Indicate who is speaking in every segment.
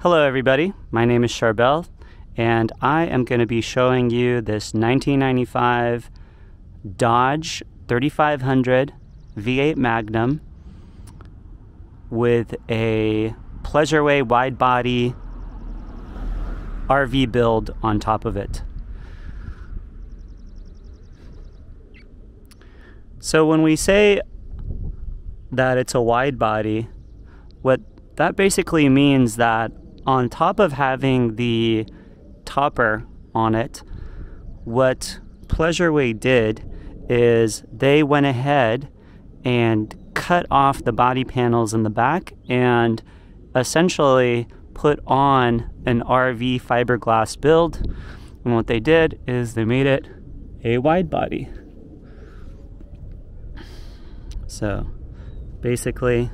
Speaker 1: Hello everybody, my name is Charbel and I am going to be showing you this 1995 Dodge 3500 V8 Magnum with a Pleasureway wide body RV build on top of it. So when we say that it's a wide body, what that basically means that on top of having the topper on it, what Pleasureway did is they went ahead and cut off the body panels in the back and essentially put on an RV fiberglass build. And what they did is they made it a wide body. So basically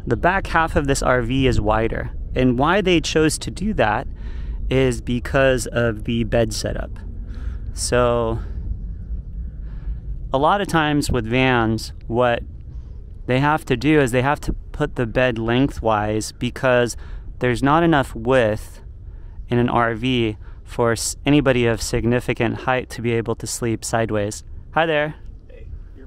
Speaker 1: the back half of this RV is wider, and why they chose to do that is because of the bed setup. So a lot of times with vans, what they have to do is they have to put the bed lengthwise because there's not enough width in an RV for anybody of significant height to be able to sleep sideways. Hi there.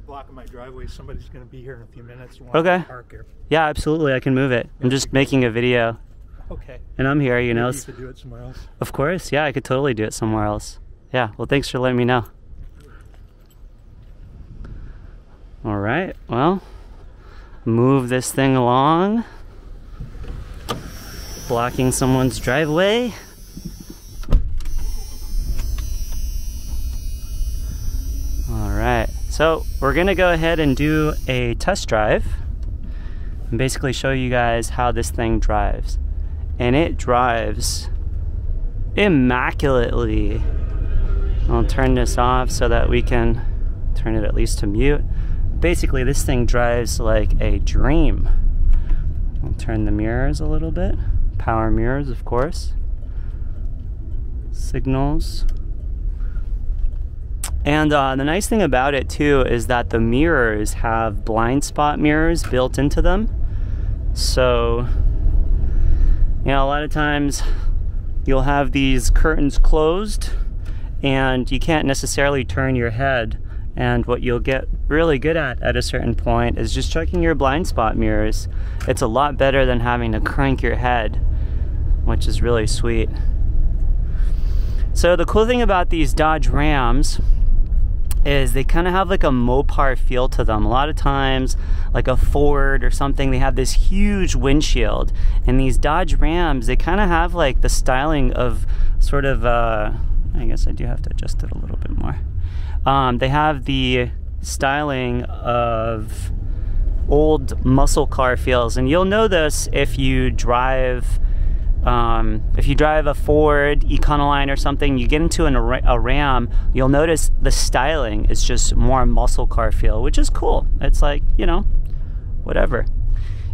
Speaker 2: Blocking my driveway. Somebody's going to be here in a few minutes.
Speaker 1: Okay.
Speaker 2: Park here.
Speaker 1: Yeah, absolutely. I can move it. I'm just making a video.
Speaker 2: Okay.
Speaker 1: And I'm here, you know.
Speaker 2: Maybe you could do it somewhere else.
Speaker 1: Of course. Yeah, I could totally do it somewhere else. Yeah. Well, thanks for letting me know. All right. Well, move this thing along. Blocking someone's driveway. All right. So we're gonna go ahead and do a test drive and basically show you guys how this thing drives. And it drives immaculately. I'll turn this off so that we can turn it at least to mute. Basically this thing drives like a dream. I'll turn the mirrors a little bit. Power mirrors, of course. Signals. And the nice thing about it too is that the mirrors have blind spot mirrors built into them. So, you know, a lot of times you'll have these curtains closed and you can't necessarily turn your head. And what you'll get really good at a certain point is just checking your blind spot mirrors. It's a lot better than having to crank your head, which is really sweet. So the cool thing about these Dodge Rams is they kind of have like a Mopar feel to them. A lot of times, like a Ford or something, they have this huge windshield. And these Dodge Rams, they kind of have like the styling of sort of, I guess I do have to adjust it a little bit more. They have the styling of old muscle car feels. And you'll know this if you drive a Ford Econoline or something, you get into a Ram, you'll notice the styling is just more muscle car feel, which is cool. It's like, you know, whatever.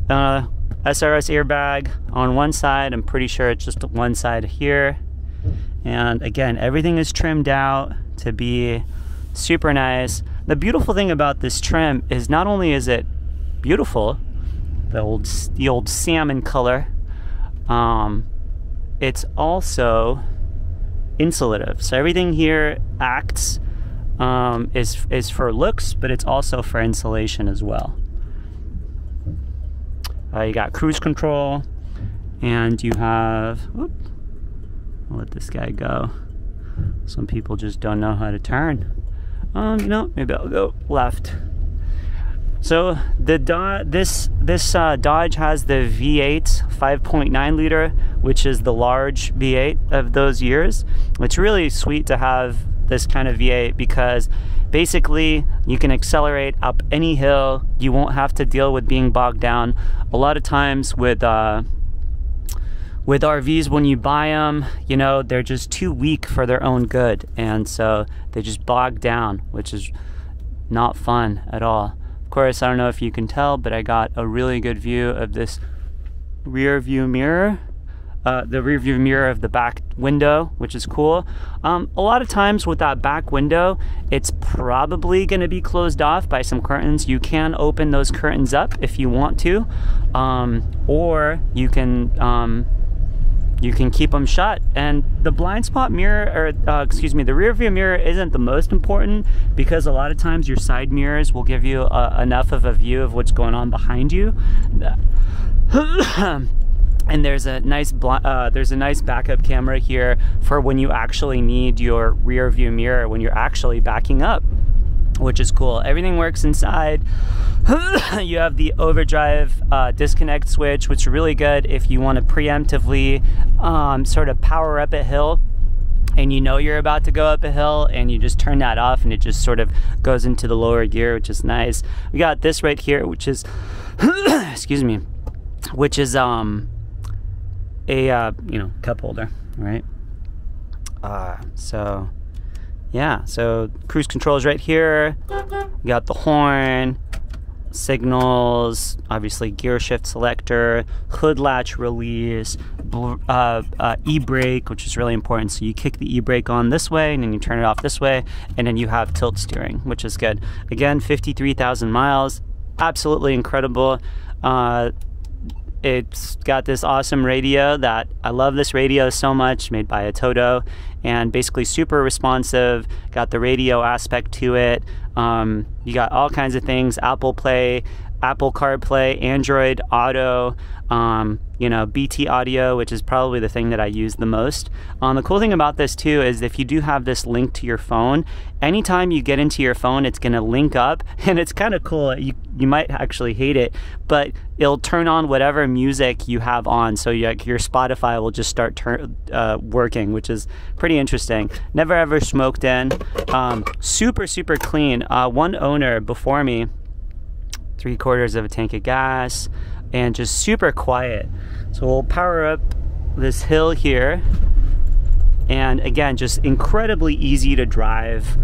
Speaker 1: SRS airbag on one side. I'm pretty sure it's just one side here. And again, everything is trimmed out to be super nice. The beautiful thing about this trim is not only is it beautiful, the old salmon color, it's also insulative. So everything here acts is for looks, but it's also for insulation as well. You got cruise control, and you have, whoop, I'll let this guy go. Some people just don't know how to turn. You know, maybe I'll go left. So the this Dodge has the V8 5.9 liter, which is the large V8 of those years. It's really sweet to have this kind of V8 because basically you can accelerate up any hill. You won't have to deal with being bogged down. A lot of times with RVs, when you buy them, you know, they're just too weak for their own good, and so they just bog down, which is not fun at all. Of course, I don't know if you can tell, but I got a really good view of this rear view mirror. the rear view mirror of the back window, which is cool. A lot of times with that back window, it's probably going to be closed off by some curtains. You can open those curtains up if you want to, or you can keep them shut. And the blind spot mirror, or excuse me, the rear view mirror isn't the most important, because a lot of times your side mirrors will give you enough of a view of what's going on behind you. And there's a nice backup camera here for when you actually need your rear view mirror when you're actually backing up, which is cool. Everything works inside. You have the overdrive disconnect switch, which is really good if you want to preemptively sort of power up a hill and you know you're about to go up a hill, and you just turn that off and it just sort of goes into the lower gear, which is nice. We got this right here, which is excuse me, which is a you know, cup holder, right? So yeah, so cruise control is right here. We got the horn, signals, obviously gear shift selector, hood latch release, e-brake, which is really important. So you kick the e-brake on this way and then you turn it off this way, and then you have tilt steering, which is good. Again, 53,000 miles, absolutely incredible. It's got this awesome radio that I love. This radio so much, made by a Toto, and basically super responsive. Got the radio aspect to it. You got all kinds of things: Apple Play, Apple CarPlay, Android Auto, you know, BT Audio, which is probably the thing that I use the most. The cool thing about this too is if you do have this linked to your phone, anytime you get into your phone, it's going to link up, and it's kind of cool. You might actually hate it, but it'll turn on whatever music you have on, so your Spotify will just start working, which is pretty interesting. Never ever smoked in. Super clean. One owner before me, 3/4 of a tank of gas, and just super quiet. So we'll power up this hill here, and again, just incredibly easy to drive.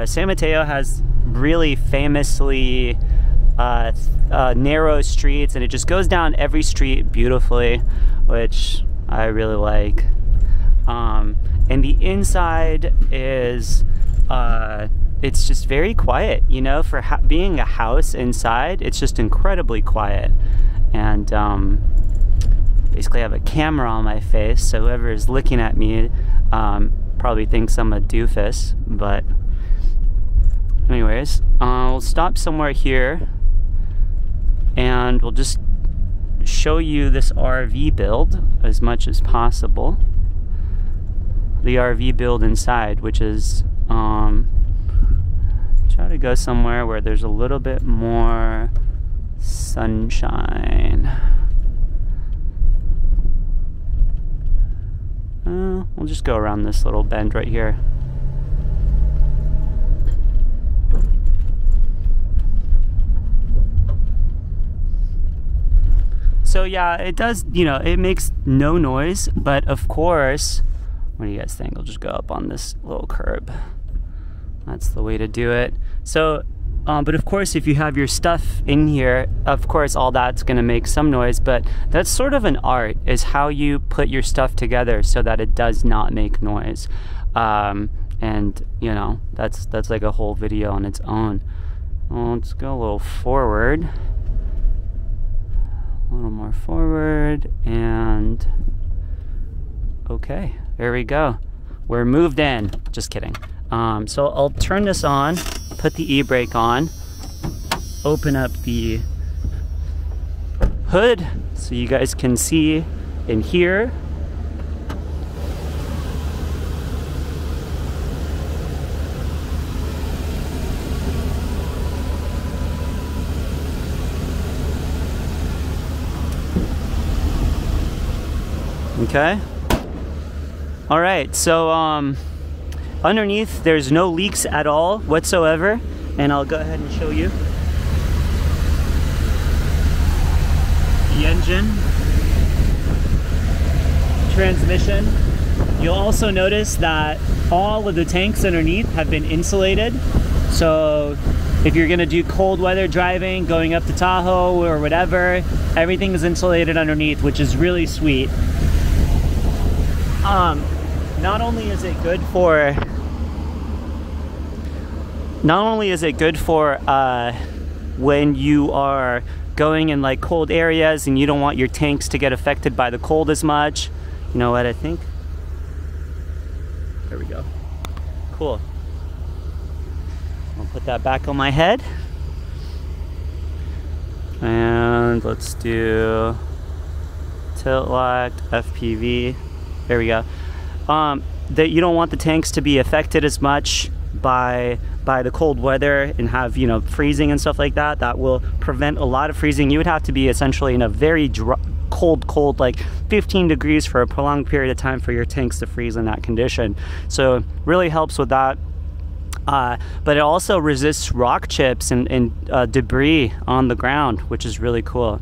Speaker 1: San Mateo has really famously narrow streets, and it just goes down every street beautifully, which I really like. And the inside is it's just very quiet, you know, for being a house inside. It's just incredibly quiet. And basically I have a camera on my face, so whoever is looking at me probably thinks I'm a doofus. But anyways, we'll stop somewhere here and we'll just show you this RV build as much as possible. The RV build inside, which is try to go somewhere where there's a little bit more sunshine. We'll just go around this little bend right here. So yeah, it does, you know, it makes no noise, but of course, what do you guys think? I'll just go up on this little curb. That's the way to do it. So, but of course, if you have your stuff in here, of course, all that's gonna make some noise, but that's sort of an art, is how you put your stuff together so that it does not make noise. And, you know, that's like a whole video on its own. Well, let's go a little forward. A little more forward, and okay, there we go. We're moved in. Just kidding. So I'll turn this on, put the e-brake on, open up the hood so you guys can see in here. Okay. All right, so underneath there's no leaks at all whatsoever, and I'll go ahead and show you the engine, transmission. You'll also notice that all of the tanks underneath have been insulated, so if you're gonna do cold weather driving, going up to Tahoe or whatever, everything is insulated underneath, which is really sweet. not only is it good for when you are going in like cold areas and you don't want your tanks to get affected by the cold as much. You know what I think? There we go. Cool. I'll put that back on my head. And let's do tilt locked FPV. There we go. That you don't want the tanks to be affected as much by the cold weather and have, you know, freezing and stuff like that. That will prevent a lot of freezing. You would have to be essentially in a very cold, like 15 degrees for a prolonged period of time for your tanks to freeze in that condition. So really helps with that. But it also resists rock chips and debris on the ground, which is really cool.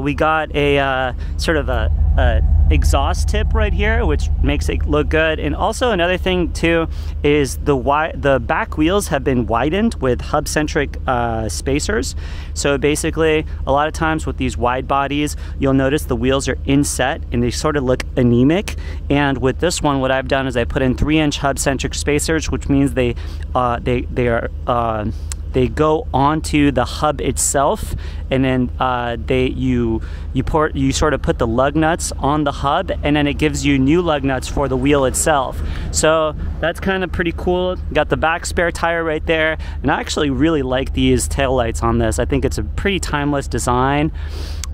Speaker 1: We got a sort of a exhaust tip right here, which makes it look good. And also another thing too is the back wheels have been widened with hub-centric spacers. So basically, a lot of times with these wide bodies, you'll notice the wheels are inset and they sort of look anemic. And with this one, what I've done is I put in 3-inch hub-centric spacers, which means they go onto the hub itself, and then you sort of put the lug nuts on the hub, and then it gives you new lug nuts for the wheel itself. So that's kind of pretty cool. Got the back spare tire right there, and I actually really like these taillights on this. I think it's a pretty timeless design.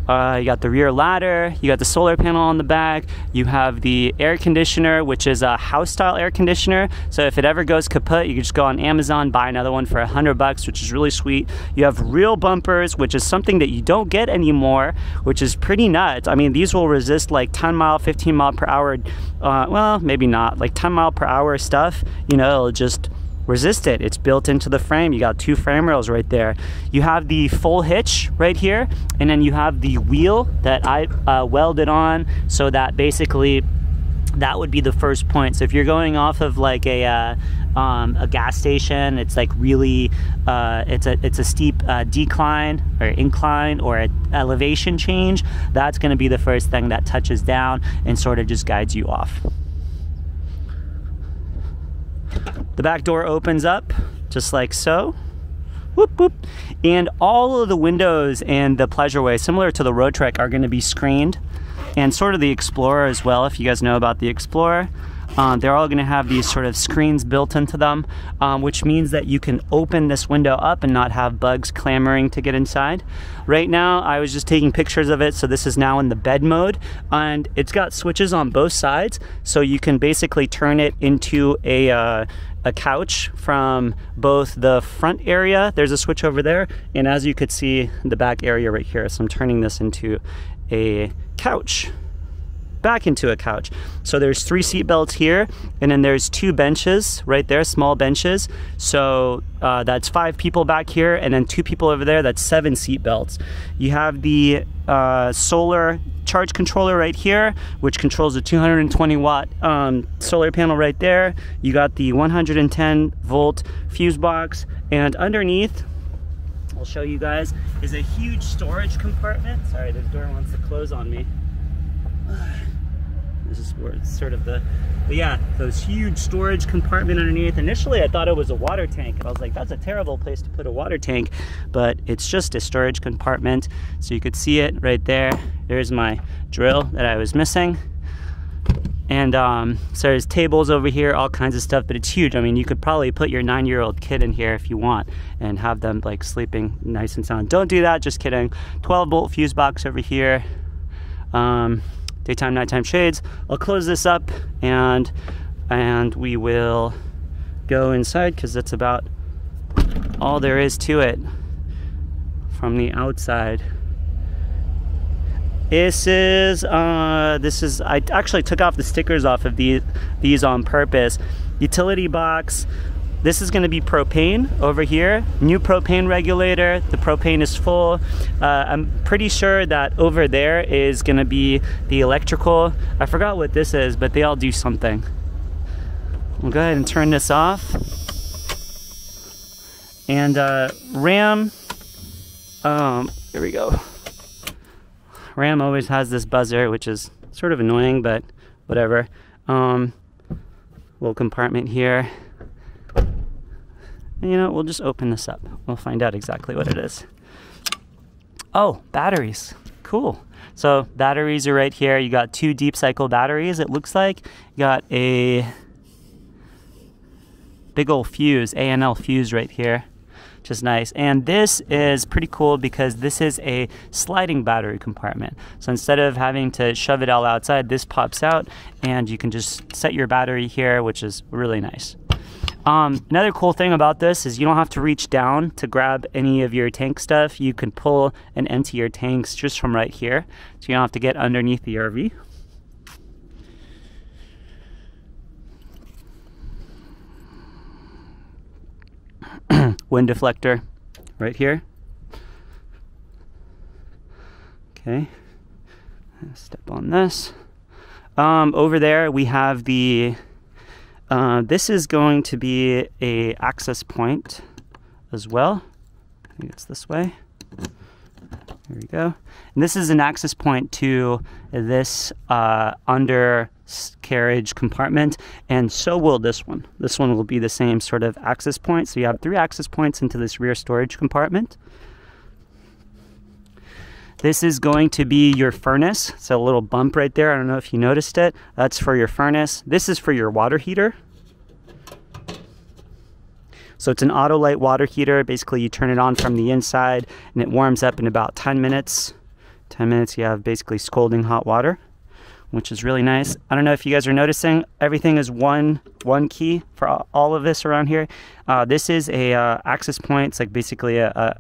Speaker 1: You got the rear ladder, you got the solar panel on the back, you have the air conditioner, which is a house style air conditioner. So if it ever goes kaput, you can just go on Amazon, buy another one for $100, which is really sweet. You have real bumpers, which is something that you don't get anymore, which is pretty nuts. I mean, these will resist like 10 mile, 15 mile per hour, well, maybe not, like 10 mile per hour stuff, you know, it'll just resist it. It's built into the frame. You got 2 frame rails right there. You have the full hitch right here, and then you have the wheel that I welded on, so that basically that would be the first point. So if you're going off of like a gas station, it's like really it's a steep decline or incline or an elevation change, that's going to be the first thing that touches down and sort of just guides you off. The back door opens up just like so. Whoop, whoop. And all of the windows and the Pleasureway, similar to the Road Trek, are going to be screened, and sort of the Explorer as well, if you guys know about the Explorer. They're all going to have these sort of screens built into them, which means that you can open this window up and not have bugs clamoring to get inside. Right now, I was just taking pictures of it, so this is now in the bed mode, and it's got switches on both sides, so you can basically turn it into a couch from both the front area. There's a switch over there, and as you could see, the back area right here. So I'm turning this into a couch. Back into a couch. So there's 3 seat belts here, and then there's 2 benches right there, small benches. So that's 5 people back here, and then 2 people over there. That's 7 seat belts. You have the solar charge controller right here, which controls a 220 watt solar panel right there. You got the 110 volt fuse box, and underneath, I'll show you guys, is a huge storage compartment. Sorry, the door wants to close on me. This is where it's sort of but yeah, those huge storage compartment underneath. Initially I thought it was a water tank, and I was like, that's a terrible place to put a water tank, but it's just a storage compartment. So you could see it right there. There's my drill that I was missing. And so there's tables over here, all kinds of stuff, but it's huge. I mean, you could probably put your 9-year-old kid in here if you want and have them like sleeping nice and sound. Don't do that, just kidding. 12 volt fuse box over here. Daytime, nighttime shades. I'll close this up and we will go inside, because that's about all there is to it from the outside. This is I actually took off the stickers off of these on purpose. Utility box. This is going to be propane over here. New propane regulator. The propane is full. I'm pretty sure that over there is going to be the electrical. I forgot what this is, but they all do something. We'll go ahead and turn this off. And RAM. Here we go. RAM always has this buzzer, which is sort of annoying, but whatever. Little compartment here. And, you know, we'll just open this up. We'll find out exactly what it is. Oh, batteries. Cool. So batteries are right here. You got 2 deep cycle batteries, it looks like. You got a big old fuse, ANL fuse right here, which is nice. And this is pretty cool because this is a sliding battery compartment. So instead of having to shove it all outside, this pops out and you can just set your battery here, which is really nice. Another cool thing about this is you don't have to reach down to grab any of your tank stuff. You can pull and empty your tanks just from right here. So you don't have to get underneath the RV. Wind deflector right here. Okay, step on this. Over there we have the this is going to be a access point as well. I think it's this way. Here we go. And this is an access point to this undercarriage compartment, and so will this one. This one will be the same sort of access point. So you have 3 access points into this rear storage compartment. This is going to be your furnace. It's a little bump right there. I don't know if you noticed it. That's for your furnace. This is for your water heater. So it's an auto light water heater. Basically, you turn it on from the inside and it warms up in about 10 minutes. 10 minutes, you have basically scalding hot water, which is really nice. I don't know if you guys are noticing, everything is one key for all of this around here. This is a access point. It's like basically a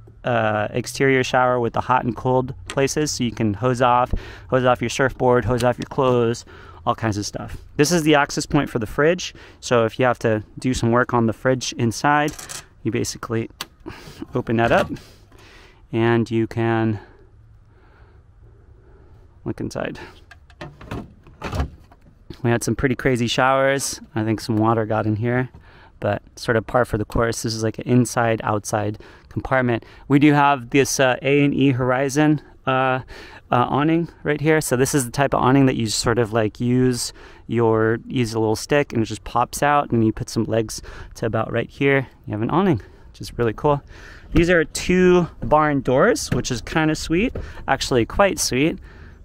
Speaker 1: exterior shower with the hot and cold places, so you can hose off your surfboard, hose off your clothes, all kinds of stuff. This is the access point for the fridge. So if you have to do some work on the fridge inside, you basically open that up and you can look inside. We had some pretty crazy showers. I think some water got in here, but sort of par for the course. This is like an inside-outside compartment. We do have this A&E Horizon awning right here. So this is the type of awning that you sort of like use a little stick and it just pops out, and you put some legs to about right here. You have an awning, which is really cool. These are 2 barn doors, which is kind of sweet, actually quite sweet,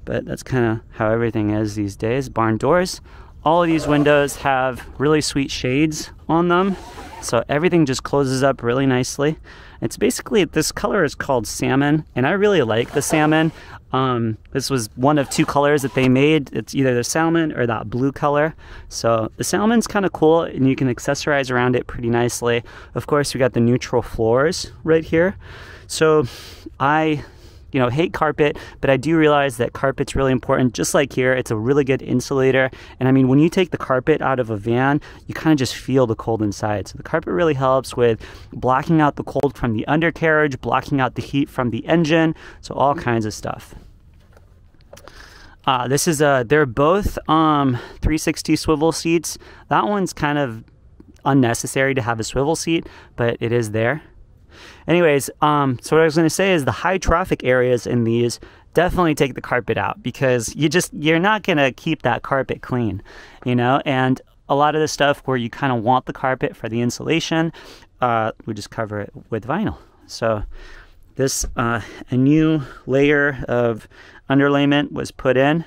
Speaker 1: but that's kind of how everything is these days, barn doors. All of these windows have really sweet shades on them, so everything just closes up really nicely. It's basically, this color is called salmon, and I really like the salmon. This was one of 2 colors that they made. It's either the salmon or that blue color. So the salmon's kind of cool, and you can accessorize around it pretty nicely. Of course, we got the neutral floors right here. So I hate carpet, but I do realize that carpet's really important. Just like here, it's a really good insulator. And I mean, when you take the carpet out of a van, you kind of just feel the cold inside. So the carpet really helps with blocking out the cold from the undercarriage, blocking out the heat from the engine. So all kinds of stuff. This is they're both 360 swivel seats. That one's kind of unnecessary to have a swivel seat, but it is there. Anyways, so what I was going to say is the high traffic areas in these, definitely take the carpet out, because you're not going to keep that carpet clean, and a lot of the stuff where you kind of want the carpet for the insulation, we just cover it with vinyl. So this, a new layer of underlayment was put in,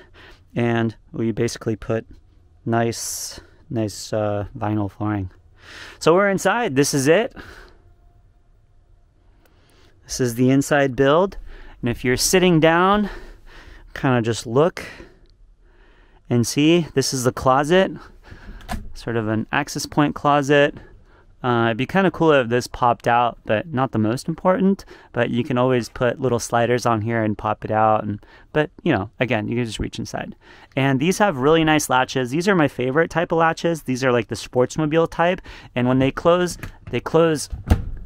Speaker 1: and we basically put nice vinyl flooring. So we're inside. This is it. This is the inside build, and if you're sitting down, kind of just look and see. This is the closet, sort of an access point closet. It'd be kind of cool if this popped out, but not the most important. But you can always put little sliders on here and pop it out. But again, you can just reach inside. And these have really nice latches. These are my favorite type of latches. These are like the Sportsmobile type, and when they close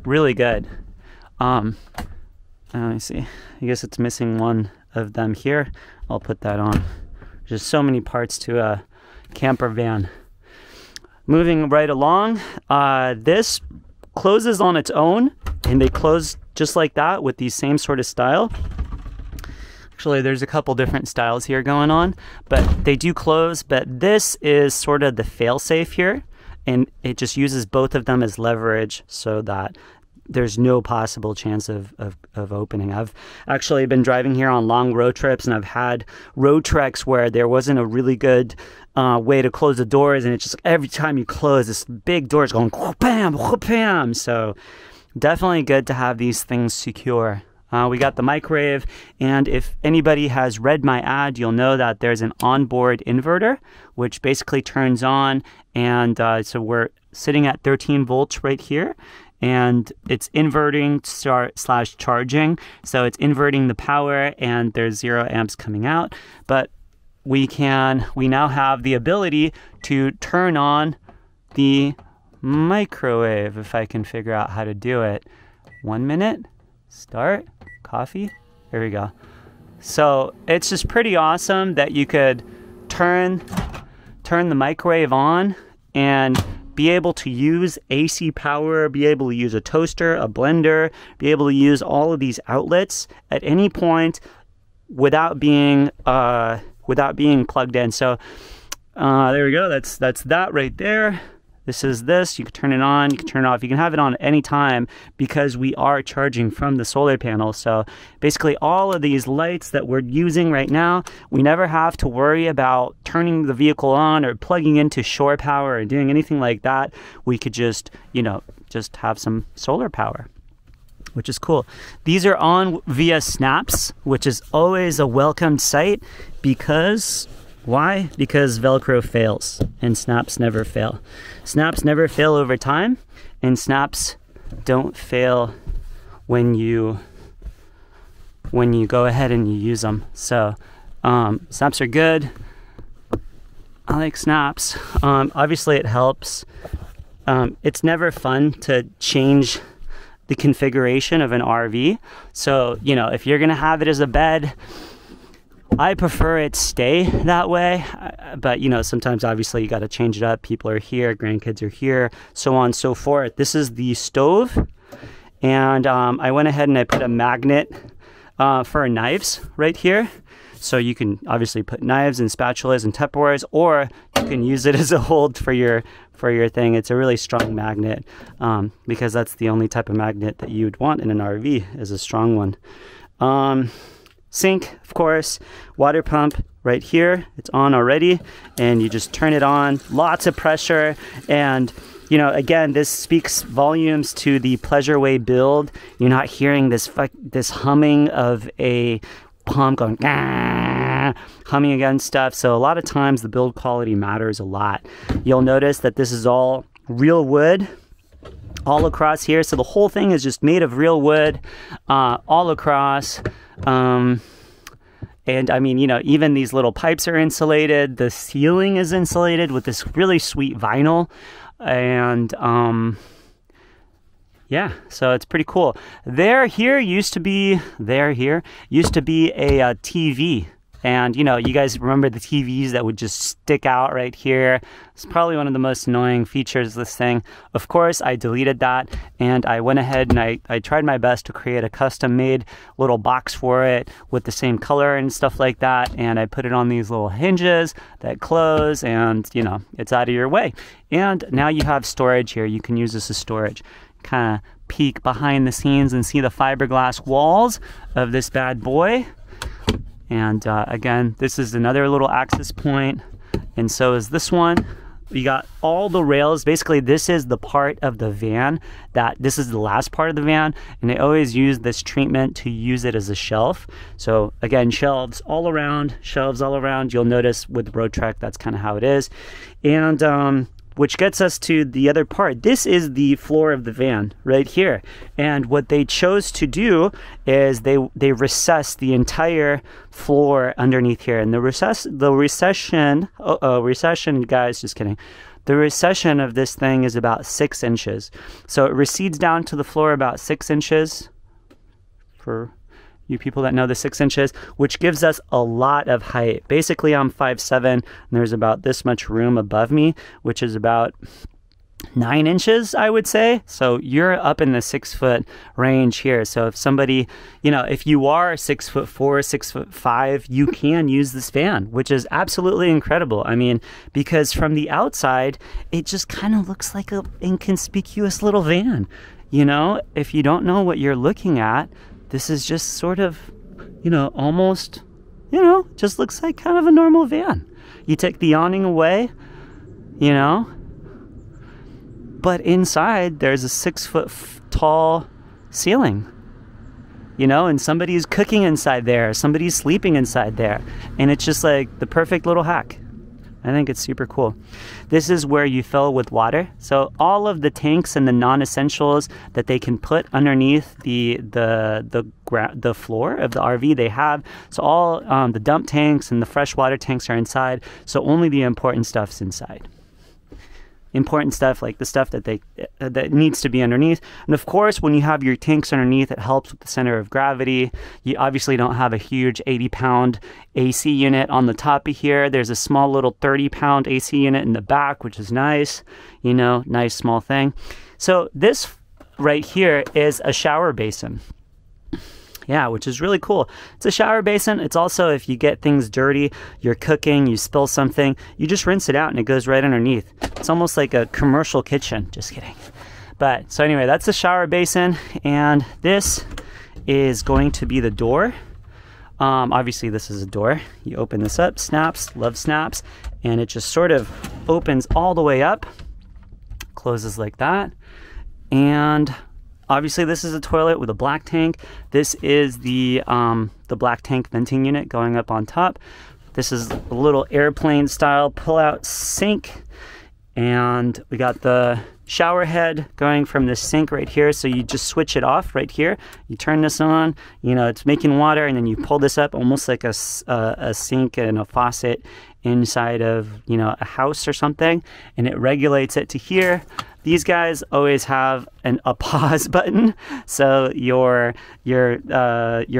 Speaker 1: really good. Let me see. I guess it's missing one of them here. I'll put that on. There's just so many parts to a camper van. Moving right along, this closes on its own, and they close just like that with the same sort of style. Actually, there's a couple different styles here going on, but they do close. But this is sort of the fail-safe here, and it just uses both of them as leverage so that there's no possible chance of opening. I've actually been driving here on long road trips, and I've had road treks where there wasn't a really good way to close the doors, and it's just every time you close, this big door is going whoop-bam, whoop-bam. So definitely good to have these things secure. We got the microwave, and if anybody has read my ad, you'll know that there's an onboard inverter, which basically turns on, and so we're sitting at 13 volts right here, and it's inverting / charging, so it's inverting the power, and there's 0 amps coming out, but we now have the ability to turn on the microwave, if I can figure out how to do it. 1 minute, start. Coffee. There we go. So it's just pretty awesome that you could turn the microwave on and be able to use AC power, be able to use a toaster, a blender, be able to use all of these outlets at any point without being plugged in. So there we go. That's that right there. This is this. You can turn it on, you can turn it off. You can have it on any time because we are charging from the solar panel. So basically all of these lights that we're using right now, we never have to worry about turning the vehicle on or plugging into shore power or doing anything like that. We could just, just have some solar power, which is cool. These are on via snaps, which is always a welcomed sight because why? Because Velcro fails and snaps never fail. Snaps never fail over time, and snaps don't fail when you go ahead and you use them. So snaps are good. I like snaps. Obviously it helps. It's never fun to change the configuration of an RV. So, if you're gonna have it as a bed, I prefer it stay that way, but sometimes obviously you got to change it up. People are here, grandkids are here, so on and so forth. This is the stove, and I went ahead and I put a magnet for knives right here. So you can obviously put knives and spatulas and Tupperwares, or you can use it as a hold for your thing. It's a really strong magnet because that's the only type of magnet that you would want in an RV, is a strong one. Sink, of course, water pump right here. It's on already, and you just turn it on. Lots of pressure, and again, this speaks volumes to the Pleasureway build. You're not hearing this humming of a pump going humming against stuff. So a lot of times the build quality matters a lot. You'll notice that this is all real wood all across here. So the whole thing is just made of real wood all across. And I mean, even these little pipes are insulated. The ceiling is insulated with this really sweet vinyl. And yeah, so it's pretty cool. There used to be a TV. And you guys remember the TVs that would just stick out right here? It's probably one of the most annoying features of this thing. Of course, I deleted that, and I went ahead and I tried my best to create a custom-made little box for it with the same color and stuff like that, and I put it on these little hinges that close, and it's out of your way. And now you have storage here. You can use this as storage. Kind of peek behind the scenes and see the fiberglass walls of this bad boy. And again, this is another little access point, and so is this one. We got all the rails. Basically, this is the part of the van this is the last part of the van, and they always use this treatment to use it as a shelf. So again, shelves all around. You'll notice with Road Trek, that's kind of how it is. And which gets us to the other part. This is the floor of the van right here. And what they chose to do is they recessed the entire floor underneath here. And the recession, guys, just kidding. The recession of this thing is about 6 inches. So it recedes down to the floor about 6 inches for you people that know the 6 inches, which gives us a lot of height. Basically, I'm 5'7", and there's about this much room above me, which is about 9 inches, I would say. So you're up in the 6 foot range here. So if somebody, you know, if you are 6'4", 6'5", you can use this fan, which is absolutely incredible. I mean, because from the outside, it just kind of looks like an inconspicuous little van. You know, if you don't know what you're looking at, this is just sort of, you know, almost, you know, just looks like kind of a normal van. You take the awning away, you know, but inside there's a 6 foot tall ceiling, you know, and somebody's cooking inside there, somebody's sleeping inside there, and it's just like the perfect little hack. I think it's super cool. This is where you fill with water. So all of the tanks and the non-essentials that they can put underneath the floor of the RV they have. So all the dump tanks and the fresh water tanks are inside. So only the important stuff's inside. Important stuff like the stuff that that needs to be underneath. And of course, when you have your tanks underneath, it helps with the center of gravity. You obviously don't have a huge 80-pound AC unit on the top of here. There's a small little 30-pound AC unit in the back, which is nice, you know, nice small thing. So this right here is a shower basin. Yeah, which is really cool. It's a shower basin. It's also, if you get things dirty, you're cooking, you spill something, you just rinse it out and it goes right underneath. It's almost like a commercial kitchen. Just kidding. But so anyway, that's the shower basin, and this is going to be the door. Obviously this is a door. You open this up, snaps, love snaps, and it just sort of opens all the way up, closes like that, and obviously this is a toilet with a black tank. This is the black tank venting unit going up on top. This is a little airplane style pull-out sink, and we got the shower head going from the sink right here. So you just switch it off right here. You turn this on, you know, it's making water, and then you pull this up almost like a sink and a faucet inside of, you know, a house or something, and it regulates it to here. These guys always have a pause button, so your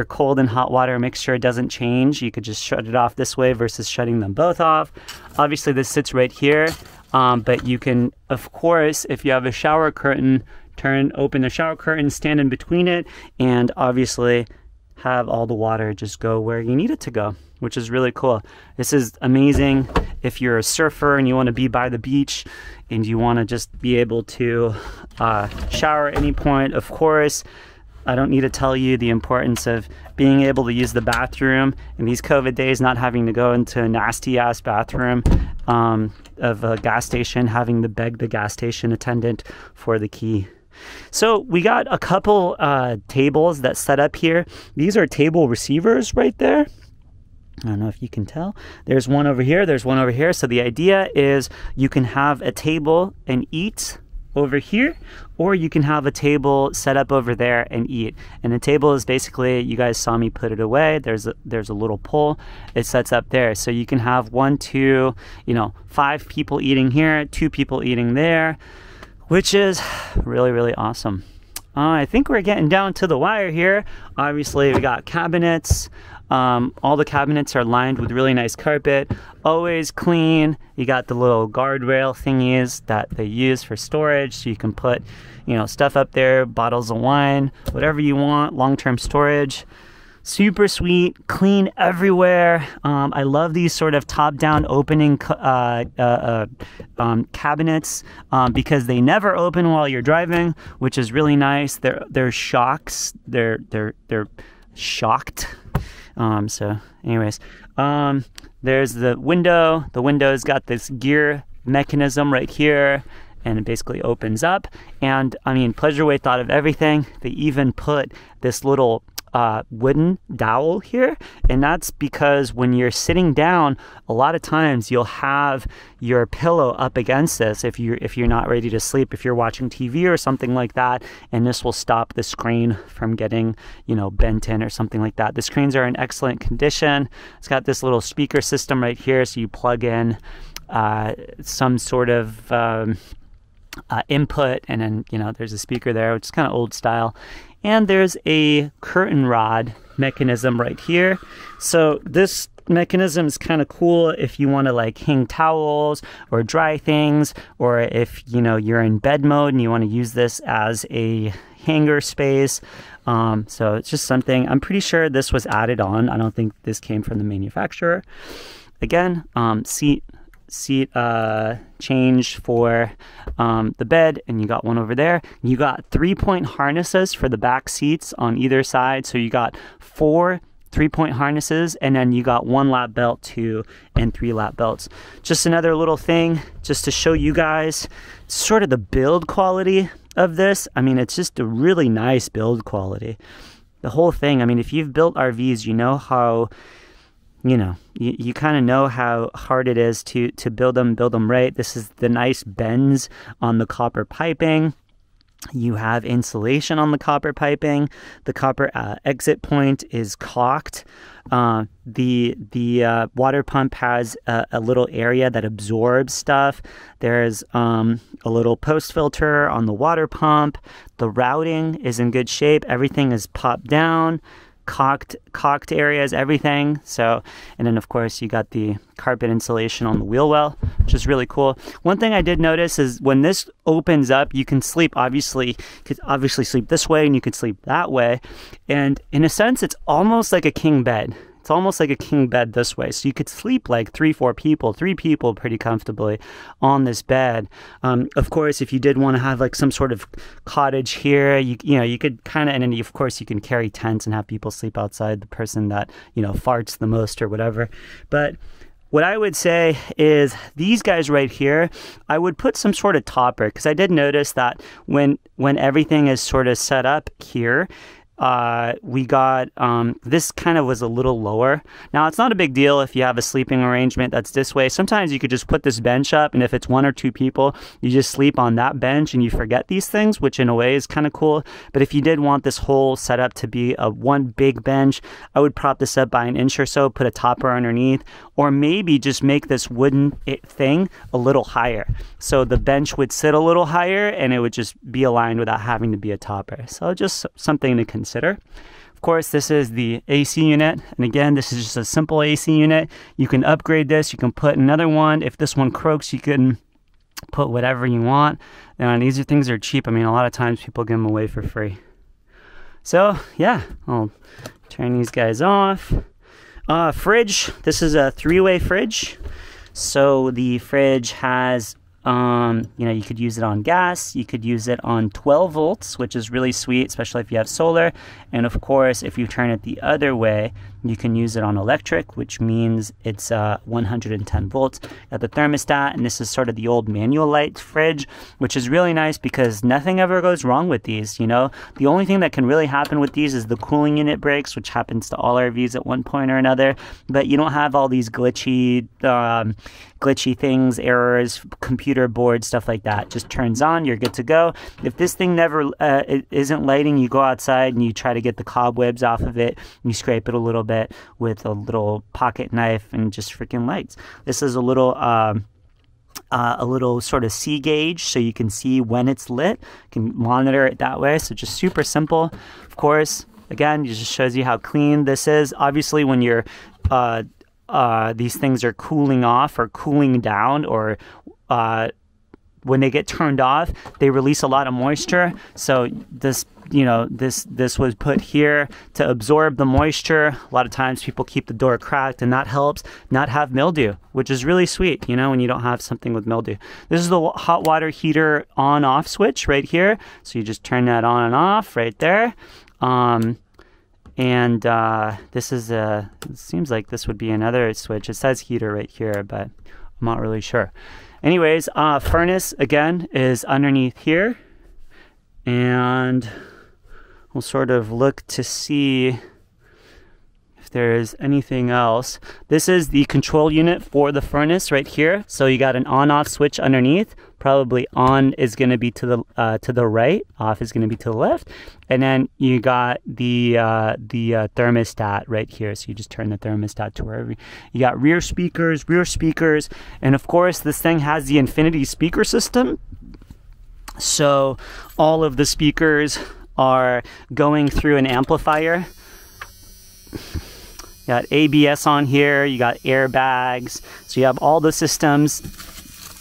Speaker 1: cold and hot water mixture doesn't change. You could just shut it off this way versus shutting them both off. Obviously, this sits right here, but you can, of course, if you have a shower curtain, open the shower curtain, stand in between it, and obviously have all the water just go where you need it to go, which is really cool. This is amazing if you're a surfer and you want to be by the beach and you want to just be able to shower at any point. Of course, I don't need to tell you the importance of being able to use the bathroom in these COVID days, not having to go into a nasty ass bathroom of a gas station, having to beg the gas station attendant for the key. So we got a couple tables that set up here. These are table receivers right there. I don't know if you can tell. There's one over here. There's one over here. So the idea is you can have a table and eat over here, or you can have a table set up over there and eat. And the table is basically, you guys saw me put it away. There's a little pole. It sets up there. So you can have 1, 2, 5 people eating here, 2 people eating there, which is really, really awesome. I think we're getting down to the wire here. Obviously, we got cabinets. All the cabinets are lined with really nice carpet, always clean. You got the little guardrail thingies that they use for storage, so you can put, stuff up there, bottles of wine, whatever you want, long-term storage. Super sweet, clean everywhere. I love these sort of top-down opening cabinets because they never open while you're driving, which is really nice. They're shocks. They're shocked. So anyways, there's the window. The window's got this gear mechanism right here, and it basically opens up. And I mean, Pleasureway thought of everything. They even put this little wooden dowel here, and that's because when you're sitting down, a lot of times you'll have your pillow up against this if you're not ready to sleep, if you're watching TV or something like that, and this will stop the screen from getting bent in or something like that. The screens are in excellent condition. It's got this little speaker system right here, so you plug in some sort of input, and then there's a speaker there, which is kind of old style. And there's a curtain rod mechanism right here. So this mechanism is kind of cool if you want to like hang towels or dry things, or if you're in bed mode and you want to use this as a hanger space. So it's just something, I'm pretty sure this was added on. I don't think this came from the manufacturer. Again, seat change for the bed, and you got one over there. You got 3-point harnesses for the back seats on either side. So you got 4 3-point harnesses, and then you got 1 lap belt, 2 and 3 lap belts. Just another little thing just to show you guys sort of the build quality of this. I mean, it's just a really nice build quality. The whole thing, I mean, if you've built RVs, you know how, you kind of know how hard it is to build them right. This is the nice bends on the copper piping. You have insulation on the copper piping. The copper exit point is caulked. The water pump has a little area that absorbs stuff. There's a little post filter on the water pump. The routing is in good shape. Everything is popped down. Caulked areas, everything. So, and then of course you got the carpet insulation on the wheel well, which is really cool. One thing I did notice is when this opens up, you can sleep, you could obviously sleep this way and you could sleep that way. And in a sense, it's almost like a king bed. It's almost like a king bed this way. So you could sleep like 3 people pretty comfortably on this bed. Of course, if you did want to have like some sort of cottage here, you could kind of, and then of course you can carry tents and have people sleep outside, the person that, farts the most or whatever. But what I would say is these guys right here, I would put some sort of topper, because I did notice that when everything is sort of set up here, we got this kind of was a little lower. Now it's not a big deal if you have a sleeping arrangement that's this way. Sometimes you could just put this bench up, and if it's 1 or 2 people, you just sleep on that bench and you forget these things, which in a way is kind of cool. But if you did want this whole setup to be a one big bench, I would prop this up by 1 inch or so, put a topper underneath, or maybe just make this wooden thing a little higher, so the bench would sit a little higher and it would just be aligned without having to be a topper. So just something to consider. Of course, this is the AC unit, and again, this is just a simple AC unit. You can upgrade this, you can put another one. If this one croaks, you can put whatever you want. And these things are cheap. I mean, a lot of times people give them away for free. So yeah, I'll turn these guys off. Fridge, this is a 3-way fridge. So the fridge has you could use it on gas, you could use it on 12 volts, which is really sweet, especially if you have solar. And of course, if you turn it the other way, you can use it on electric, which means it's 110 volts at the thermostat. And this is sort of the old manual light fridge, which is really nice because nothing ever goes wrong with these. The only thing that can really happen with these is the cooling unit breaks, which happens to all RVs at one point or another. But you don't have all these glitchy things, errors, computer board, stuff like that. Just turns on, you're good to go. If this thing never isn't lighting, you go outside and you try to get the cobwebs off of it, and you scrape it a little bit with a little pocket knife and just freaking lights. This is a little sort of C gauge, so you can see when it's lit. You can monitor it that way. So just super simple. Of course, again, it just shows you how clean this is. Obviously, when you're these things are cooling off or cooling down, or when they get turned off, they release a lot of moisture. So this was put here to absorb the moisture. A lot of times people keep the door cracked, and that helps not have mildew, which is really sweet, when you don't have something with mildew. This is the hot water heater on-off switch right here. So you just turn that on and off right there. This is it seems like this would be another switch. It says heater right here, but I'm not really sure. Anyways, furnace again is underneath here, and we'll sort of look to see if there is anything else. This is the control unit for the furnace right here. So you got an on-off switch underneath. Probably on is going to be to the right, off is going to be to the left, and then you got the thermostat right here. So you just turn the thermostat to wherever you got rear speakers, and of course this thing has the infinity speaker system. So all of the speakers are going through an amplifier. You got ABS on here, you got airbags, so you have all the systems.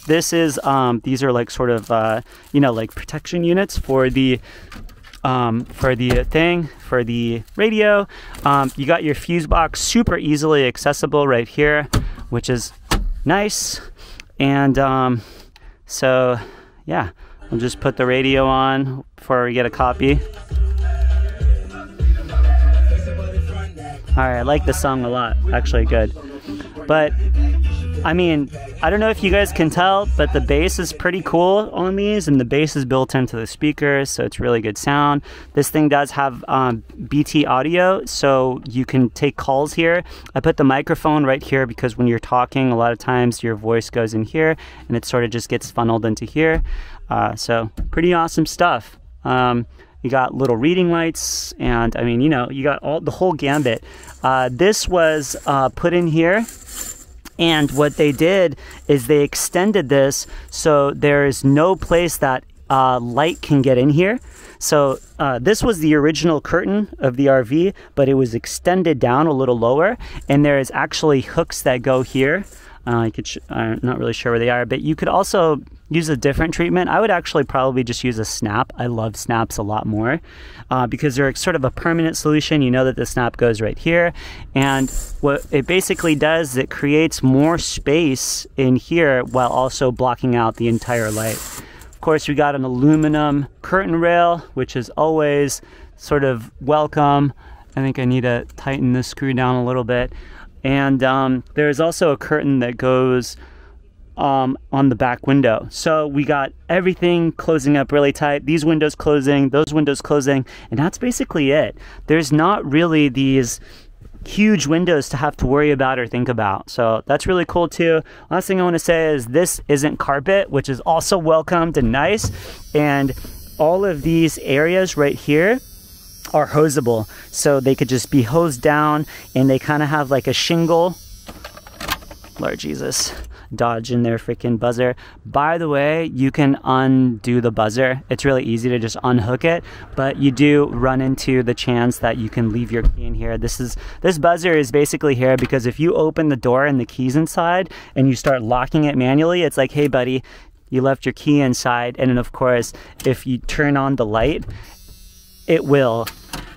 Speaker 1: This is, these are like sort of, you know, like protection units for the radio. You got your fuse box super easily accessible right here, which is nice. And so, yeah, I'll just put the radio on before we get a copy. All right, I like the song a lot, actually good. But I mean, I don't know if you guys can tell, but the bass is pretty cool on these, and the bass is built into the speakers, so it's really good sound. This thing does have BT audio, so you can take calls here. I put the microphone right here because when you're talking, a lot of times your voice goes in here, and it sort of just gets funneled into here. So pretty awesome stuff. You got little reading lights, and I mean, you know, you got the whole gambit. This was put in here, and what they did is they extended this so there is no place that light can get in here. So this was the original curtain of the RV, but it was extended down a little lower, and there is actually hooks that go here. I'm not really sure where they are, but you could also use a different treatment. I would actually probably just use a snap. I love snaps a lot more because they're sort of a permanent solution. You know that the snap goes right here, and what it basically does is it creates more space in here while also blocking out the entire light. Of course, we got an aluminum curtain rail, which is always sort of welcome. I think I need to tighten this screw down a little bit. And there's also a curtain that goes on the back window. So we got everything closing up really tight. These windows closing, those windows closing, and that's basically it. There's not really these huge windows to have to worry about or think about. So that's really cool too. Last thing I want to say is this isn't carpet, which is also welcomed and nice. And all of these areas right here are hosable, so they could just be hosed down, and they kind of have like a shingle. Lord Jesus, dodging their freaking buzzer. By the way, you can undo the buzzer. It's really easy to just unhook it, but you do run into the chance that you can leave your key in here. This buzzer is basically here because if you open the door and the key's inside and you start locking it manually, it's like, hey buddy, you left your key inside. And then of course, if you turn on the light, it will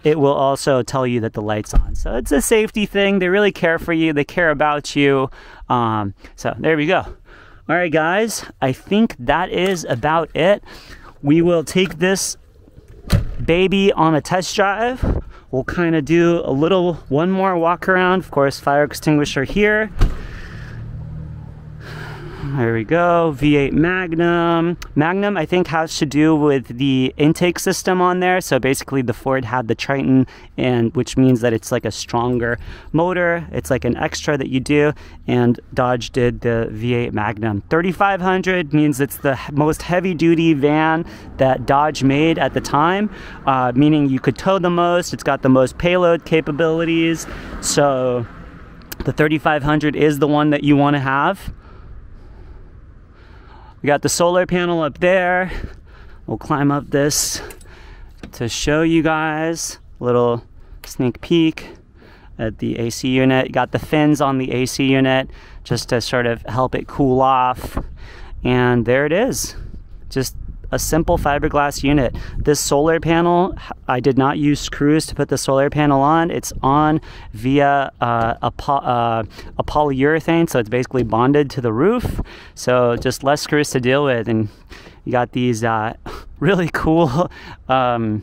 Speaker 1: also tell you that the light's on. So it's a safety thing. They really care for you. They care about you. So there we go. All right, guys, I think that is about it. We will take this baby on a test drive. We'll kind of do one more walk around. Of course, fire extinguisher here. There we go, V8 Magnum. Magnum, I think, has to do with the intake system on there. So basically the Ford had the Triton, and which means that it's like a stronger motor. It's like an extra that you do, and Dodge did the V8 Magnum. 3500 means it's the most heavy-duty van that Dodge made at the time, meaning you could tow the most. It's got the most payload capabilities. So the 3500 is the one that you want to have. We got the solar panel up there. We'll climb up this to show you guys a little sneak peek at the AC unit. You got the fins on the AC unit just to sort of help it cool off. And there it is. Just a simple fiberglass unit. This solar panel, I did not use screws to put the solar panel on. It's on via a polyurethane, so it's basically bonded to the roof. So just less screws to deal with. And you got these really cool the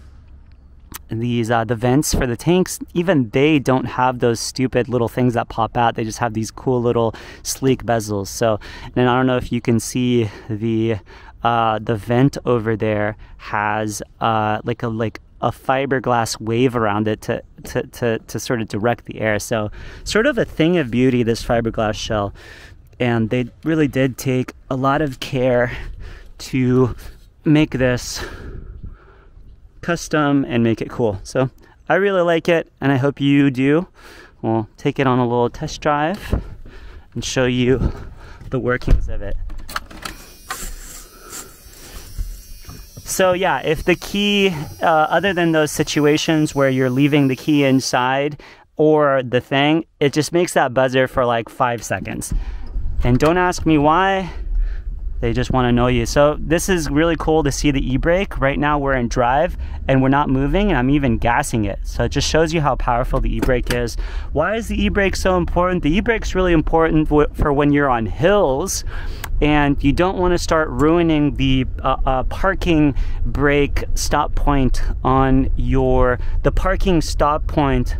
Speaker 1: vents for the tanks. Even they don't have those stupid little things that pop out. They just have these cool little sleek bezels. So, and I don't know if you can see the vent over there has like a fiberglass wave around it to sort of direct the air. So sort of a thing of beauty, this fiberglass shell. And they really did take a lot of care to make this custom and make it cool. So I really like it, and I hope you do. We'll take it on a little test drive and show you the workings of it. So yeah, if the key, other than those situations where you're leaving the key inside or the thing, it just makes that buzzer for like 5 seconds. And don't ask me why, they just want to know you. So this is really cool to see the e-brake. Right now we're in drive and we're not moving, and I'm even gassing it. So it just shows you how powerful the e-brake is. Why is the e-brake so important? The e-brake's really important for when you're on hills and you don't want to start ruining the parking brake stop point on the parking stop point.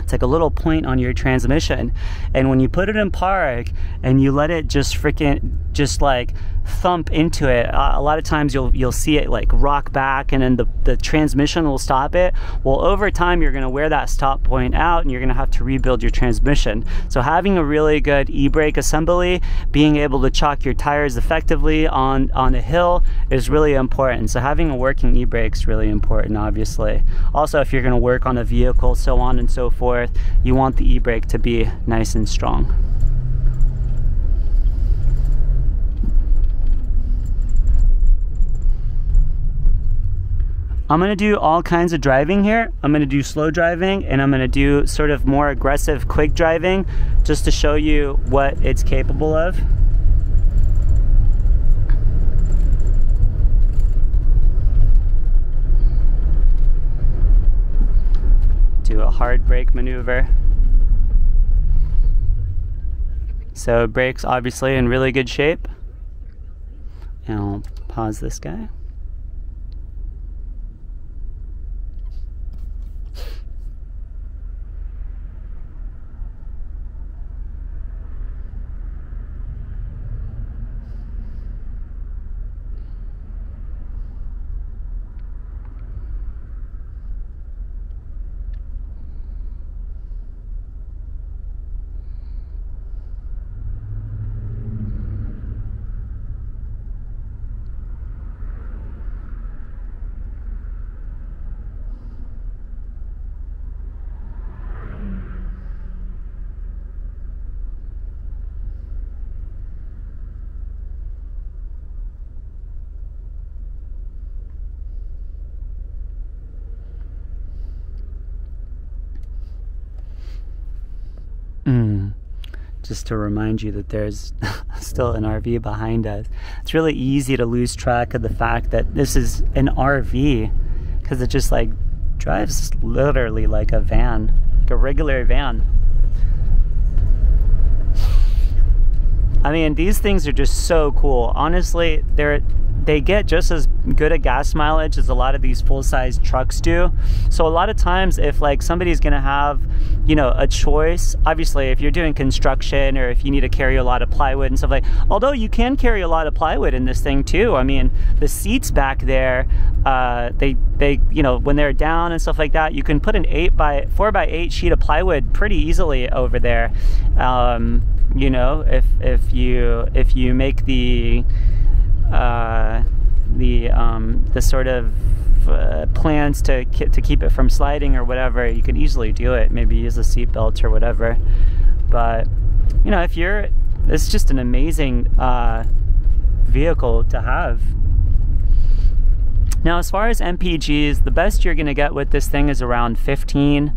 Speaker 1: It's like a little point on your transmission, and when you put it in park and you let it just like thump into it, a lot of times you'll see it like rock back, and then the transmission will stop it. Well, over time you're going to wear that stop point out and you're going to have to rebuild your transmission. So having a really good e-brake assembly, being able to chock your tires effectively on a hill is really important. So having a working e-brake is really important, obviously. Also, if you're going to work on a vehicle, so on and so forth, you want the e-brake to be nice and strong. I'm going to do all kinds of driving here. I'm going to do slow driving, and I'm going to do sort of more aggressive quick driving just to show you what it's capable of. Do a hard brake maneuver. So brake's obviously in really good shape. And I'll pause this guy. Just to remind you that there's still an RV behind us. It's really easy to lose track of the fact that this is an RV because it just like drives literally like a van, like a regular van. I mean, these things are just so cool. Honestly, they get just as good a gas mileage as a lot of these full-size trucks do. So a lot of times if like somebody's gonna have, you know, a choice, obviously if you're doing construction or if you need to carry a lot of plywood and stuff like, although you can carry a lot of plywood in this thing too. I mean, the seats back there, they you know, when they're down and stuff like that, you can put an 4x8 sheet of plywood pretty easily over there. You know, if you make the sort of plans to keep it from sliding or whatever, you can easily do it. Maybe use a seat belt or whatever. But you know, it's just an amazing vehicle to have. Now, as far as MPGs, the best you're gonna get with this thing is around 15.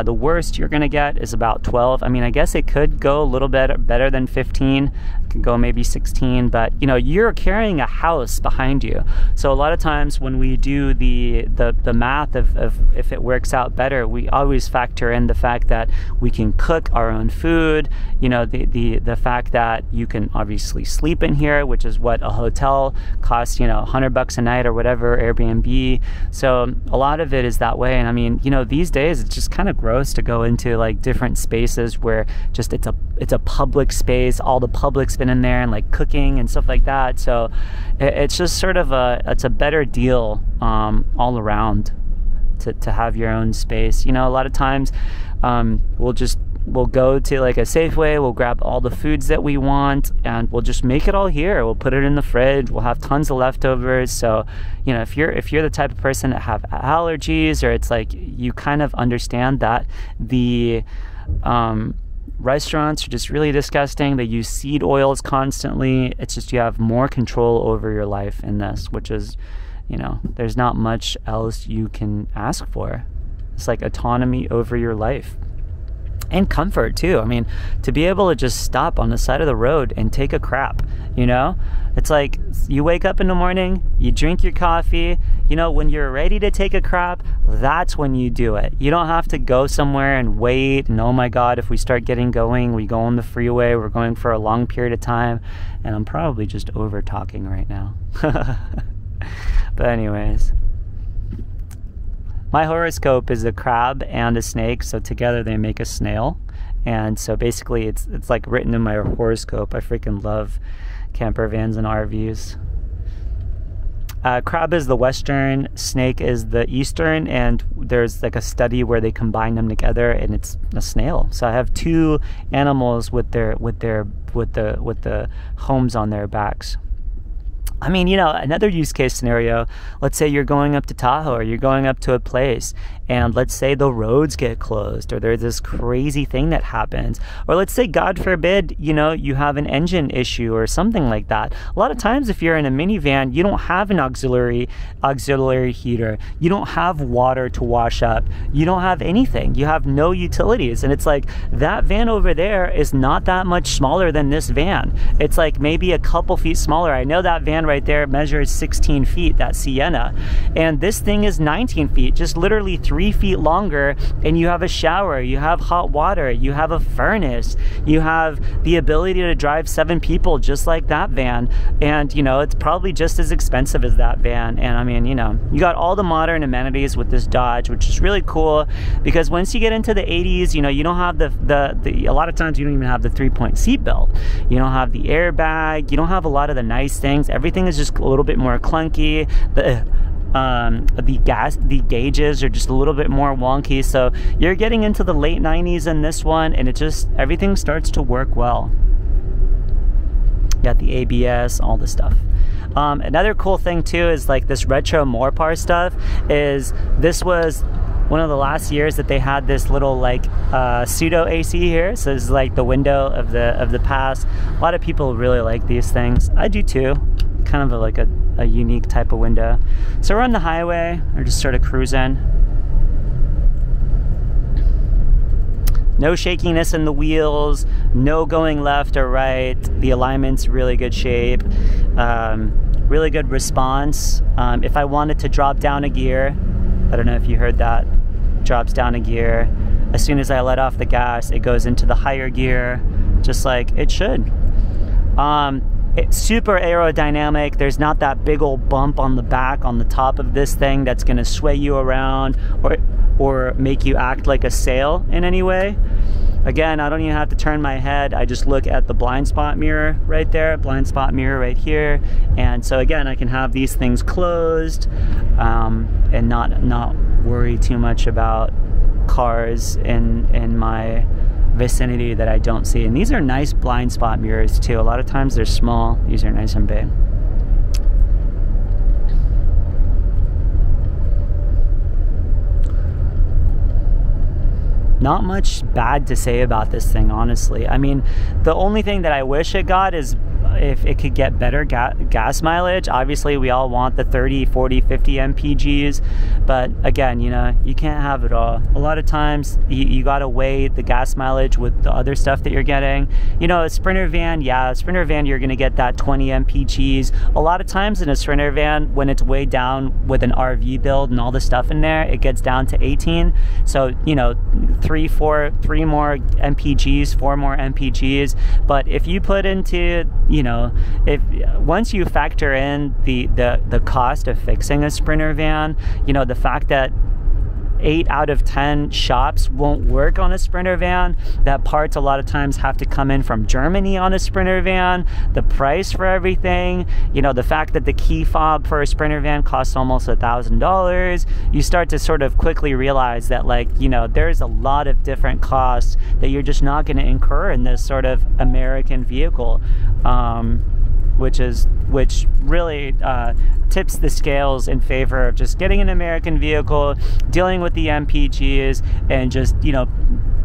Speaker 1: The worst you're gonna get is about 12. I mean, I guess it could go a little bit better than 15. It could go maybe 16, but you know, you're carrying a house behind you. So a lot of times when we do the math of if it works out better, we always factor in the fact that we can cook our own food. You know, the fact that you can obviously sleep in here, which is what a hotel costs, you know, $100 a night or whatever, Airbnb. So a lot of it is that way. And I mean, you know, these days it's just kind of gross to go into like different spaces where just it's a public space, all the public's been in there and like cooking and stuff like that. So it's just sort of it's a better deal all around to have your own space. You know, a lot of times we'll go to like a Safeway, we'll grab all the foods that we want and we'll just make it all here. We'll put it in the fridge, we'll have tons of leftovers. So, you know, if you're the type of person that have allergies, or it's like you kind of understand that the restaurants are just really disgusting, they use seed oils constantly, it's just you have more control over your life in this, which is you know, there's not much else you can ask for. It's like autonomy over your life. And comfort too. I mean, to be able to just stop on the side of the road and take a crap, you know? It's like you wake up in the morning, you drink your coffee, you know, when you're ready to take a crap, that's when you do it. You don't have to go somewhere and wait, and oh my God, if we start getting going, we go on the freeway, we're going for a long period of time, and I'm probably just over talking right now. But anyways, my horoscope is a crab and a snake, so together they make a snail. And so basically it's like written in my horoscope. I freaking love camper vans and RVs. Crab is the western, snake is the eastern, and there's like a study where they combine them together and it's a snail. So I have two animals with the homes on their backs. I mean, you know, another use case scenario, let's say you're going up to Tahoe or you're going up to a place, and let's say the roads get closed or there's this crazy thing that happens. Or let's say, God forbid, you know, you have an engine issue or something like that. A lot of times if you're in a minivan, you don't have an auxiliary heater. You don't have water to wash up. You don't have anything. You have no utilities. And it's like, that van over there is not that much smaller than this van. It's like maybe a couple feet smaller. I know that van right there measures 16 feet, that Sienna. And this thing is 19 feet, just literally 3 feet longer, and you have a shower, you have hot water, you have a furnace, you have the ability to drive 7 people just like that van. And, you know, it's probably just as expensive as that van. And I mean, you know, you got all the modern amenities with this Dodge, which is really cool, because once you get into the 80s, you know, you don't have a lot of times you don't even have the 3-point seat belt. You don't have the airbag. You don't have a lot of the nice things. Everything is just a little bit more clunky. The gauges are just a little bit more wonky. So you're getting into the late 90s in this one, and it just, everything starts to work well. You got the ABS, all this stuff. Another cool thing too is like this retro Mopar stuff. Is this was one of the last years that they had this little like pseudo AC here. So this is like the window of the past. A lot of people really like these things. I do too. Kind of like a unique type of window. So we're on the highway. We're just sort of cruising. No shakiness in the wheels, no going left or right. The alignment's really good shape. Really good response. If I wanted to drop down a gear, I don't know if you heard that, drops down a gear. As soon as I let off the gas, it goes into the higher gear, just like it should. It's super aerodynamic. There's not that big old bump on the back, on the top of this thing that's gonna sway you around or make you act like a sail in any way. Again, I don't even have to turn my head. I just look at the blind spot mirror right there, blind spot mirror right here. And so again, I can have these things closed and not worry too much about cars in my vicinity that I don't see. And these are nice blind spot mirrors too. A lot of times they're small. These are nice and big. Not much bad to say about this thing, honestly. I mean, the only thing that I wish it got is if it could get better gas mileage. Obviously, we all want the 30, 40, 50 mpgs, but again, you know, you can't have it all. A lot of times, you gotta weigh the gas mileage with the other stuff that you're getting. You know, a Sprinter van, yeah, a Sprinter van, you're gonna get that 20 mpgs. A lot of times in a Sprinter van, when it's weighed down with an RV build and all the stuff in there, it gets down to 18. So, you know, 3 more mpgs, 4 more mpgs. But if you put into, you know, once you factor in the cost of fixing a Sprinter van, you know, the fact that 8 out of 10 shops won't work on a Sprinter van, that parts a lot of times have to come in from Germany on a Sprinter van, the price for everything, you know, the fact that the key fob for a Sprinter van costs almost $1,000, you start to sort of quickly realize that, like, you know, there's a lot of different costs that you're just not going to incur in this sort of American vehicle, which really tips the scales in favor of just getting an American vehicle, dealing with the MPGs, and just, you know,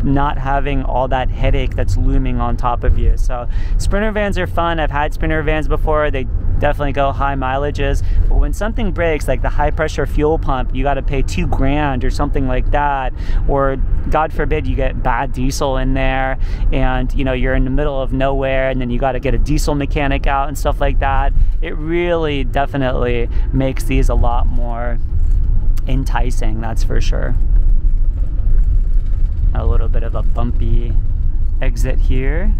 Speaker 1: not having all that headache that's looming on top of you. So Sprinter vans are fun. I've had Sprinter vans before. They definitely go high mileages, but when something breaks, like the high pressure fuel pump, you got to pay $2,000 or something like that, or God forbid you get bad diesel in there and you know you're in the middle of nowhere and then you got to get a diesel mechanic out and stuff like that. It really definitely makes these a lot more enticing, that's for sure. A little bit of a bumpy exit here.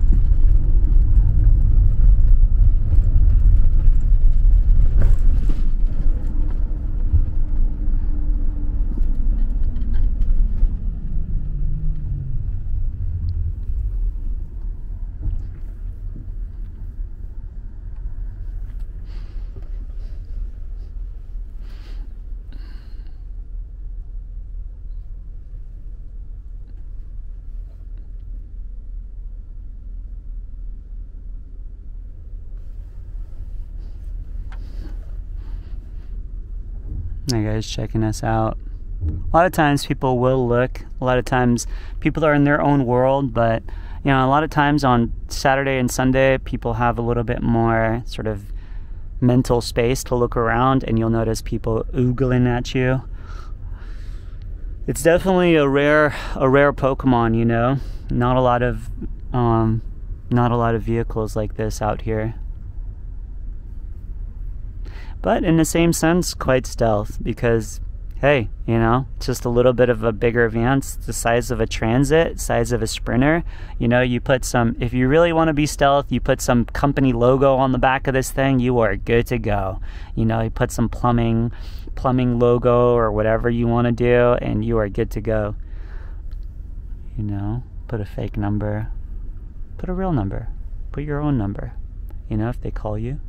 Speaker 1: Hey guys, checking us out. A lot of times people will look, a lot of times people are in their own world, but you know, a lot of times on Saturday and Sunday people have a little bit more sort of mental space to look around, and you'll notice people oogling at you. It's definitely a rare Pokemon, you know. Not a lot of vehicles like this out here. But in the same sense, quite stealth, because, hey, you know, it's just a little bit of a bigger van. It's the size of a Transit, size of a Sprinter. You know, you put some, if you really want to be stealth, you put some company logo on the back of this thing, you are good to go. You know, you put some plumbing logo or whatever you want to do, and you are good to go. You know, put a fake number, put a real number, put your own number. You know, if they call you.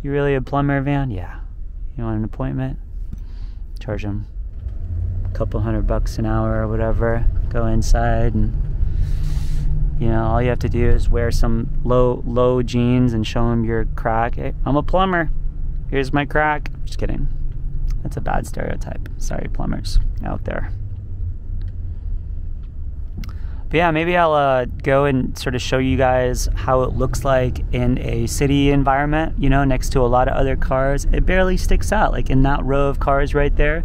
Speaker 1: You really a plumber van? Yeah. You want an appointment? Charge them a couple $100 an hour or whatever. Go inside and, you know, all you have to do is wear some low jeans and show them your crack. Hey, I'm a plumber. Here's my crack. Just kidding. That's a bad stereotype. Sorry, plumbers out there. But yeah, maybe I'll go and sort of show you guys how it looks like in a city environment, you know, next to a lot of other cars. It barely sticks out, like in that row of cars right there,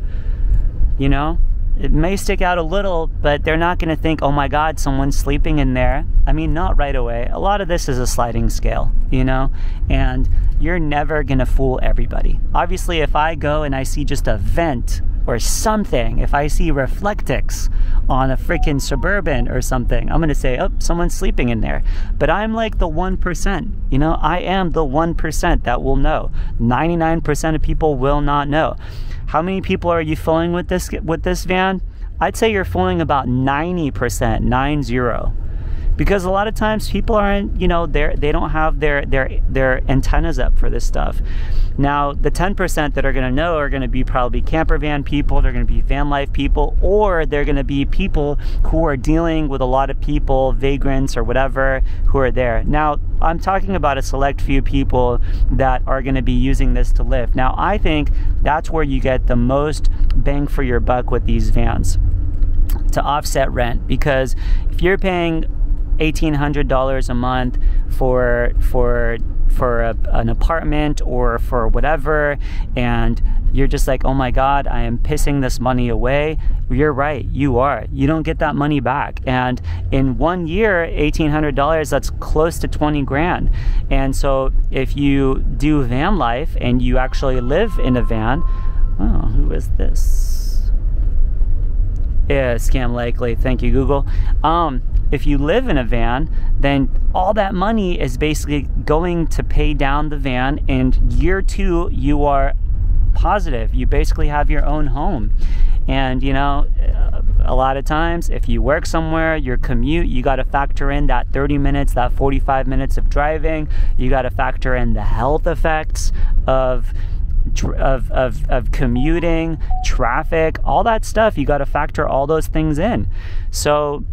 Speaker 1: you know. It may stick out a little, but they're not going to think, oh my God, someone's sleeping in there. I mean, not right away. A lot of this is a sliding scale, you know, and you're never going to fool everybody. Obviously, if I go and I see just a vent or something, if I see reflectix on a freaking Suburban or something, I'm gonna say, oh, someone's sleeping in there. But I'm like the 1%, you know, I am the 1% that will know. 99% of people will not know. How many people are you fooling with this van? I'd say you're fooling about 90%, 90. Because a lot of times people aren't, you know, they don't have their antennas up for this stuff. Now, the 10% that are going to know are going to be probably camper van people, they're going to be van life people, or they're going to be people who are dealing with a lot of people, vagrants or whatever, who are there. Now, I'm talking about a select few people that are going to be using this to live. Now, I think that's where you get the most bang for your buck with these vans, to offset rent. Because if you're paying $1,800 a month for an apartment or for whatever, and you're just like, oh my God, I am pissing this money away. You're right, you are. You don't get that money back. And in 1 year, $1,800, that's close to 20 grand. And so if you do van life and you actually live in a van, oh, who is this? Yeah, scam likely. Thank you, Google. If you live in a van, then all that money is basically going to pay down the van, and year 2, you are positive. You basically have your own home. And you know, a lot of times if you work somewhere, your commute, you got to factor in that 30 minutes, that 45 minutes of driving. You got to factor in the health effects of commuting, traffic, all that stuff. You got to factor all those things in. So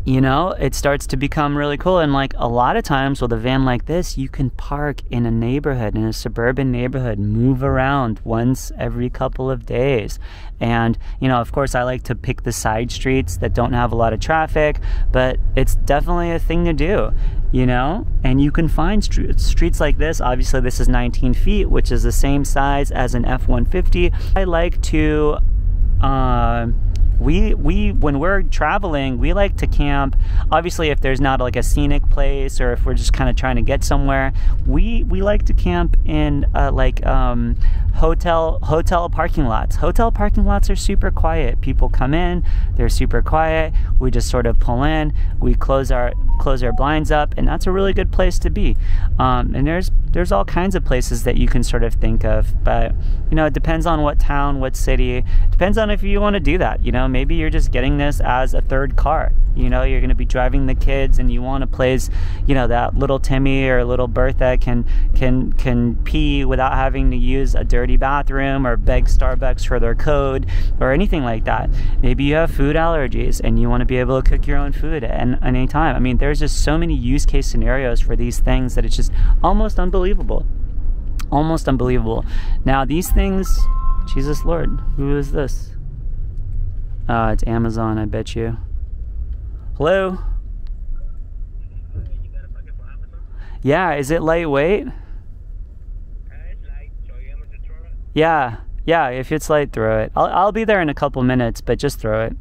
Speaker 1: you know, it starts to become really cool. And like a lot of times with a van like this, you can park in a neighborhood, in a suburban neighborhood, move around once every couple of days. And, you know, of course I like to pick the side streets that don't have a lot of traffic, but it's definitely a thing to do, you know. And you can find streets like this. Obviously this is 19 feet, which is the same size as an F-150. I like to when we're traveling, we like to camp. Obviously, if there's not like a scenic place, or if we're just kind of trying to get somewhere, we like to camp in hotel parking lots. Hotel parking lots are super quiet. People come in, they're super quiet. We just sort of pull in, we close our blinds up, and that's a really good place to be. And there's all kinds of places that you can sort of think of, but you know, it depends on what town, what city. Depends on if you want to do that. You know, maybe you're just getting this as a third car. You know, you're going to be driving the kids, and you want a place, you know, that little Timmy or little Bertha can pee without having to use a dirty bathroom or beg Starbucks for their code or anything like that. Maybe you have food allergies and you want to be able to cook your own food at any time. I mean, there's just so many use case scenarios for these things that it's just almost unbelievable. Almost unbelievable. Now these things, Jesus Lord, who is this? It's Amazon, I bet you. Hello? Yeah, is it lightweight? Yeah, if it's light, throw it. I'll be there in a couple minutes, but just throw it.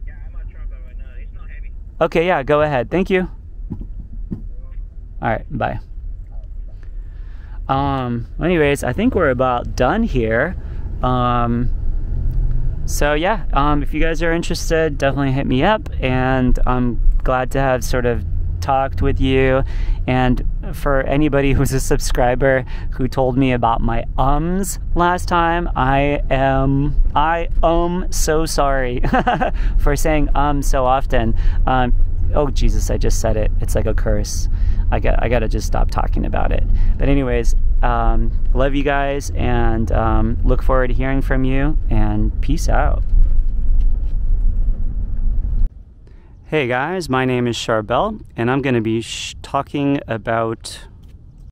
Speaker 3: Yeah, I'm on truck right now. It's not heavy.
Speaker 1: Okay, yeah, go ahead. Thank you. All right, bye. Anyways, I think we're about done here. So yeah, if you guys are interested, definitely hit me up, and I'm glad to have sort of talked with you. And for anybody who's a subscriber who told me about my ums last time, I am so sorry for saying so often. Oh Jesus, I just said it. It's like a curse. I gotta just stop talking about it. But anyways, love you guys, and look forward to hearing from you, and peace out. Hey guys, my name is Charbel, and I'm going to be talking about